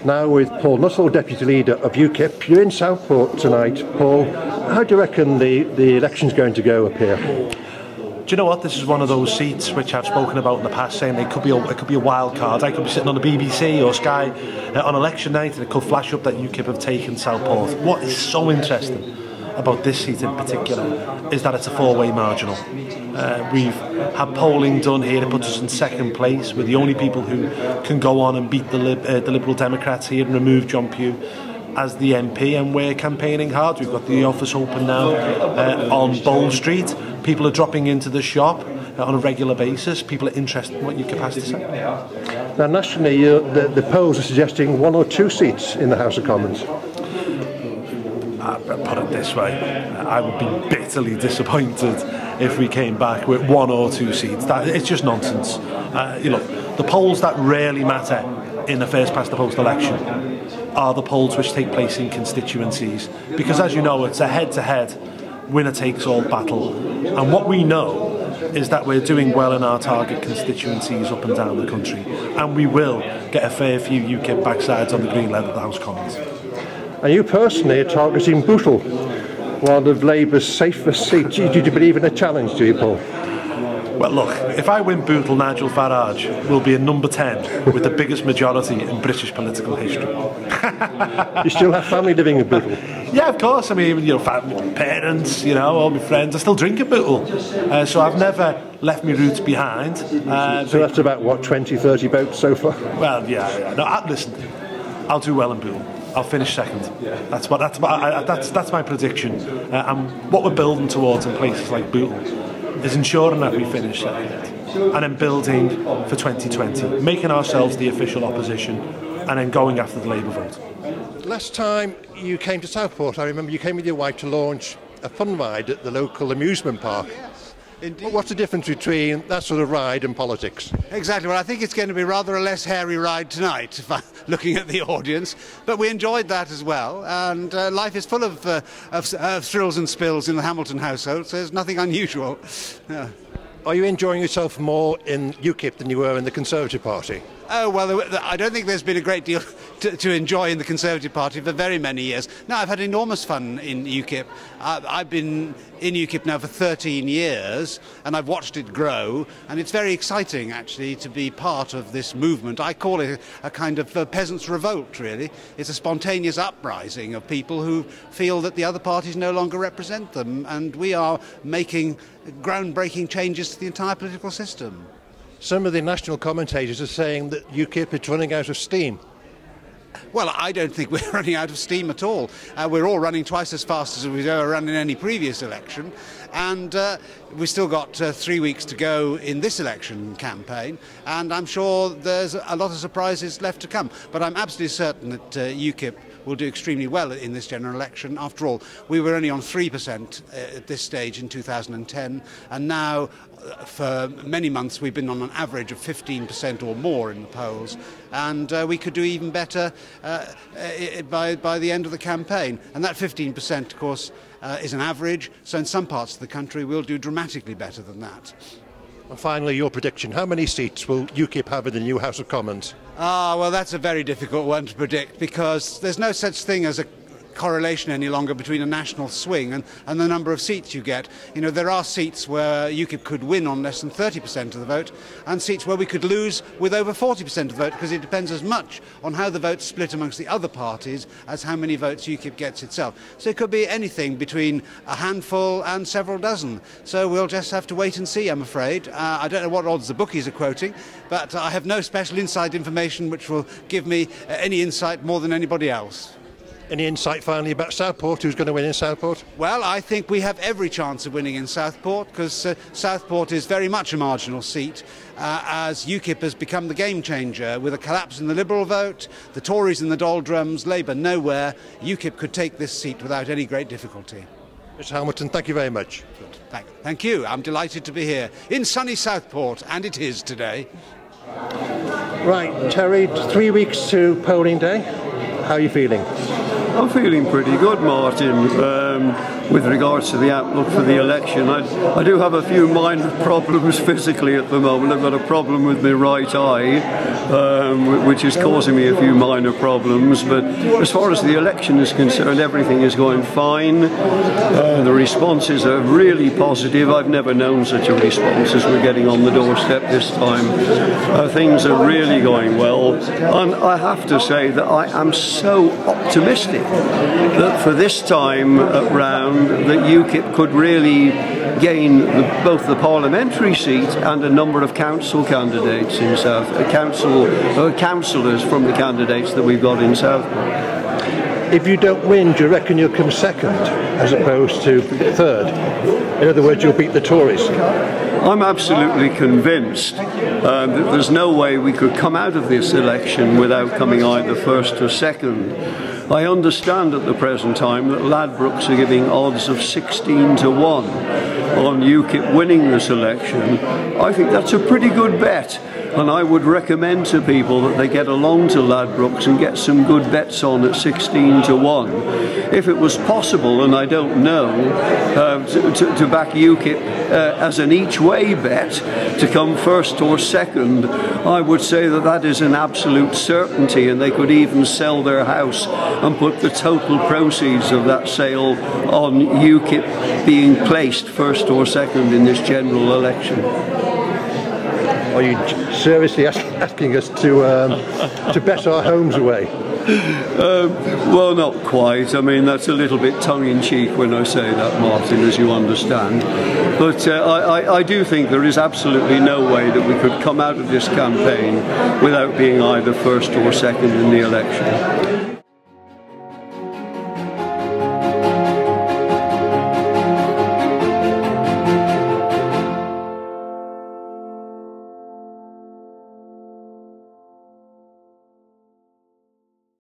now with Paul Nuttall, Deputy Leader of UKIP. You're in Southport tonight, Paul. How do you reckon the election's going to go up here? Do you know what? This is one of those seats which I've spoken about in the past, saying it could be a wild card. I could be sitting on the BBC or Sky on election night, and it could flash up that UKIP have taken Southport. What is so interesting about this seat in particular is that it's a four-way marginal. We've had polling done here. It puts us in second place. We're the only people who can go on and beat the Liberal Democrats here and remove John Pugh as the MP, and we're campaigning hard. We've got the office open now on Bowl Street. People are dropping into the shop on a regular basis. People are interested in what UKIP has to say. Now, nationally, the polls are suggesting 1 or 2 seats in the House of Commons. Put it this way, I would be bitterly disappointed if we came back with 1 or 2 seats. It's just nonsense. The polls that really matter in a first past the post election are the polls which take place in constituencies, because as you know, it's a head-to-head winner-takes-all battle, and what we know is that we're doing well in our target constituencies up and down the country, and we will get a fair few UKIP backsides on the green leg of the House of Commons. And you personally are targeting Bootle, one of Labour's safest seats. Do you believe in a challenge, do you, Paul? Well, look, if I win Bootle, Nigel Farage will be a number 10 with the biggest majority in British political history. You still have family living in Bootle? Yeah, of course. I mean, parents, all my friends. I still drink at Bootle, so I've never left my roots behind. So that's about, what, 20, 30 votes so far? Well, yeah. No, listen, I'll do well in Bootle. I'll finish second. That's my prediction. And what we're building towards in places like Bootle is ensuring that we finish second, and then building for 2020, making ourselves the official opposition, and then going after the Labour vote. Last time you came to Southport, I remember you came with your wife to launch a fun ride at the local amusement park. Indeed. What's the difference between that sort of ride and politics? Exactly. Well, I think it's going to be rather a less hairy ride tonight, if I'm looking at the audience. But we enjoyed that as well. And life is full of thrills and spills in the Hamilton household, so there's nothing unusual. Yeah. Are you enjoying yourself more in UKIP than you were in the Conservative Party? Oh, well, I don't think there's been a great deal to enjoy in the Conservative Party for very many years. No, I've had enormous fun in UKIP. I've been in UKIP now for 13 years, and I've watched it grow, and it's very exciting, actually, to be part of this movement. I call it a kind of peasants' revolt, really. It's a spontaneous uprising of people who feel that the other parties no longer represent them, and we are making groundbreaking changes to the entire political system. Some of the national commentators are saying that UKIP is running out of steam. Well, I don't think we're running out of steam at all. We're all running twice as fast as we've ever run in any previous election, and we've still got 3 weeks to go in this election campaign, and I'm sure there's a lot of surprises left to come. But I'm absolutely certain that UKIP will do extremely well in this general election. After all, we were only on 3% at this stage in 2010, and now for many months we've been on an average of 15% or more in the polls, and we could do even better by the end of the campaign. And that 15%, of course, is an average, so in some parts of the country we'll do dramatically better than that. And finally, your prediction. How many seats will UKIP have in the new House of Commons? Well, that's a very difficult one to predict, because there's no such thing as a correlation any longer between a national swing and the number of seats you get. There are seats where UKIP could win on less than 30% of the vote, and seats where we could lose with over 40% of the vote, because it depends as much on how the votes split amongst the other parties as how many votes UKIP gets itself. So it could be anything between a handful and several dozen. So we'll just have to wait and see, I'm afraid. I don't know what odds the bookies are quoting, but I have no special inside information which will give me any insight more than anybody else. Any insight finally about Southport? Who's going to win in Southport? Well, I think we have every chance of winning in Southport, because Southport is very much a marginal seat, as UKIP has become the game changer. With a collapse in the Liberal vote, the Tories in the doldrums, Labour nowhere, UKIP could take this seat without any great difficulty. Mr Hamilton, thank you very much. Thank you. I'm delighted to be here in sunny Southport, and it is today. Right, Terry, 3 weeks to polling day. How are you feeling? I'm feeling pretty good, Martin. with regards to the outlook for the election. I do have a few minor problems physically at the moment. I've got a problem with my right eye, which is causing me a few minor problems, but as far as the election is concerned, everything is going fine. The responses are really positive. I've never known such a response as we're getting on the doorstep this time. Things are really going well, and I have to say that I am so optimistic that for this time round that UKIP could really gain both the parliamentary seat and a number of council candidates in councillors from the candidates that we've got in Southport. If you don't win, do you reckon you'll come second as opposed to third? In other words, you'll beat the Tories? I'm absolutely convinced that there's no way we could come out of this election without coming either first or second. I understand at the present time that Ladbrokes are giving odds of 16 to 1 on UKIP winning this election. I think that's a pretty good bet, and I would recommend to people that they get along to Ladbrokes and get some good bets on at 16 to 1. If it was possible, and I don't know, to back UKIP as an each-way bet to come first or second, I would say that that is an absolute certainty, and they could even sell their house and put the total proceeds of that sale on UKIP being placed first or second in this general election. Are you seriously asking us to bet our homes away? Well, not quite. I mean, that's a little bit tongue-in-cheek when I say that, Martin, as you understand. But I do think there is absolutely no way that we could come out of this campaign without being either first or second in the election.